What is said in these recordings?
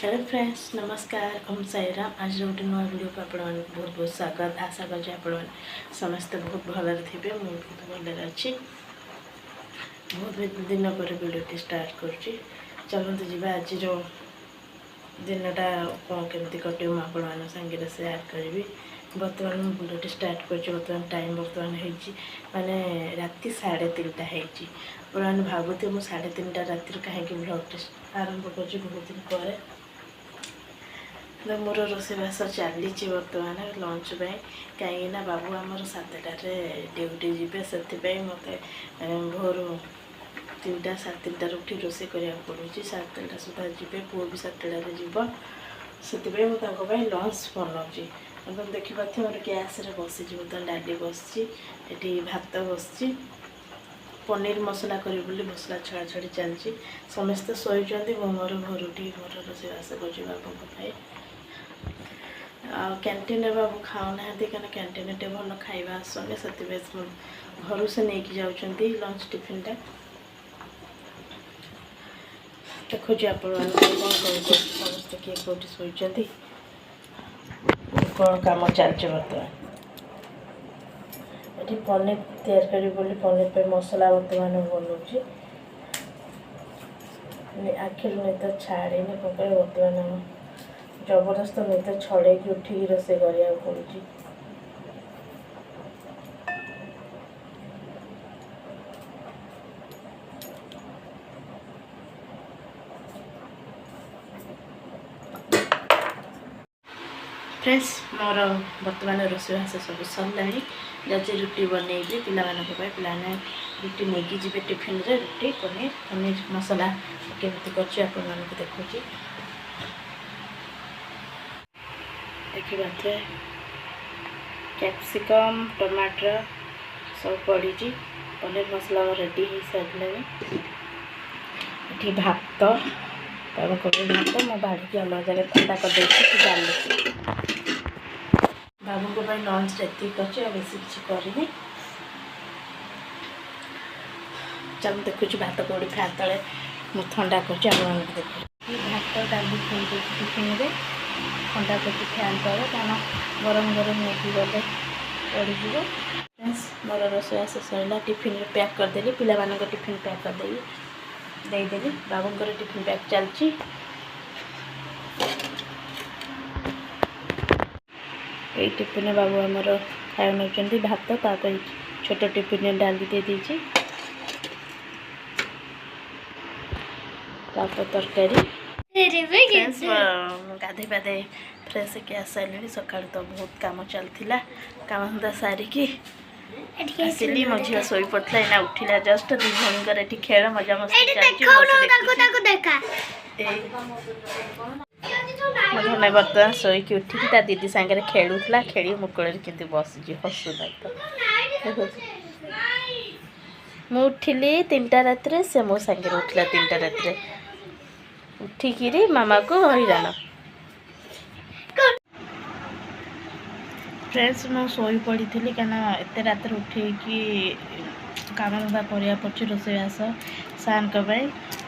Hello friends नमस्कार ओम साई राम। आज गोटे नुआ वीडियो को आप बहुत बहुत स्वागत। आशा कर समस्ते बहुत भलरे थे। मुझे बहुत भलरे अच्छी। बहुत दिन पर वीडियो स्टार्ट कर चलते जी आज दिनटा कौन केमती कटे मुझे सांगे सेयार करी। बर्तमान मुझे वीडियो स्टार्ट कर बर्तमान टाइम बर्तमान माने राति 3:30 बर्तमान भावुथे मुझे 3:30 राति कहीं ब्लॉग आरंभ कर बहुत दिन पर मोर रोषेबास चली बर्तमान लंच कहीं बाबू आमर 7टार ड्यूटी जी से मत भोर 3टा 3:30 उठी रोषे करा पड़ू 7टा सुधा जी पुओ भी 7टार जीव से मुझे लंच बनाऊँगी। तुम देखिए मोर गैस बसी बर्तमान डाली बस भात बस पनीर मसला करी मसला छड़ा छड़ी चलती समस्ते शोचती मोर घर उठी मोर रोषेबास कर बाबू कैंटीन बाबू खाऊना कहीं कैंटीन टे भल खाଇବା आसने से घर से नहीं जाऊँगी लंच टिफिनटा देखुची आप समस्त किए कौटी शोचती कौन कम चलती बर्तमान ये पनीर तैयार करी पनीर पे मसला बर्तमान बनाऊँगी आखिर नहीं छाड़ी बर्तमान जबरदस्त निद छड़े उठिक रोषे करा पड़ू। फ्रेंड्स मोर बर्तमान रोषेबास सब सरला जाऊँगी रुटी बनईबी पाने रुटी नहीं जी टिफिन रे रुटी पनीर पनीर मसला केमती कर देखुची देखिए कैप्सिकम टमाटर सब पड़ी पनीर मसला रेडी हो सारे ये भात भात मैं बाढ़ी अलग जगह ठंडा कर डाली बाबू को लंच ये कर बेस किसी करनी चल देखुची भात कौड़ी फैन तले मुझे ठंडा कर देख भात डाली खाई टिफिन रे ठंडा कर फैन तले क्या गरम गरम नहीं गले पड़ीज। मोर रोषेबास सरला टिफिन पैक करदेली पिला टिफिन पैक करदेली बाबूंर टिफिन पैक चलती ये टिफिन बाबू आमर खाया नौ भात तापर छोट टिफिन डाली दे दीजिए तरकारी गाधे पाधे फ्रेश के आसारे सका तो बहुत काम चलता काम धंदा सारिकी आसली मो झील शो पड़ा एना उठिला जस्ट दी भणीकर ये खेल मजा मस्ती चलती बर्तमान शोक उठिकी ता दीदी सांगे खेलुला खेली मुकुल के बस हसुला तो मु उठिली 3टा रात से मो सांगे उठिला 3टा रात उठिकी मामा को हईराण। फ्रेंड्स मु शोई पड़ी थी क्या एत रात उठेकी काम धंदा करा पड़े रोषेबास सान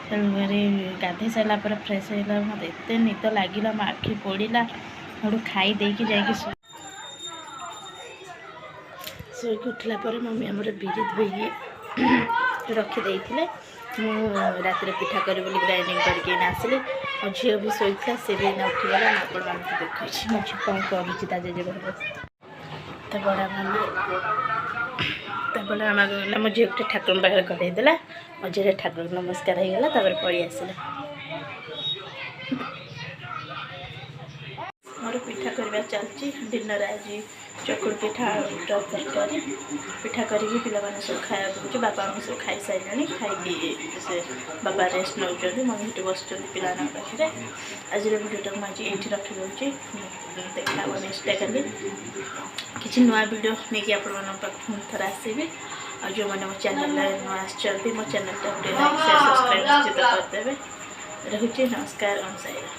तेणुकरी गाधे सारा फ्रेश है मत एत निद लगे मो आखि पड़ा खाई देकी शोक उठला मम्मी आम बिरी धोई रखीदे रात पिठा करी ग्राइंडिंग करके आसिले मो झील भी शोता सी भी उठीगला आपण मान देखी मो झी कौन करेजे बड़ा मामा गला मो झी गोटे ठाकुर पाखे करेदेला मझे ठाकुर नमस्कार होगा पड़ी आसला मोर पिठा करवा चलती दिन आज चकुड़ पिठा तरकारी पिठा करी पिला सब खाया पड़े बापा सब खाई सारे खाई से बाबा रेस्ट नौ मम्मी बस पिला पाखे आज भिडियो मुझे ये रखी देखा नेक्स्ट काली किसी नुआ वीडियो नहीं आप थर आसबि और जो मैंने मो चैनल नुआ आसो मो चैनल लाइक शेयर सब्सक्राइब निश्चित करदे। रहुची नमस्कार ओम साई राम।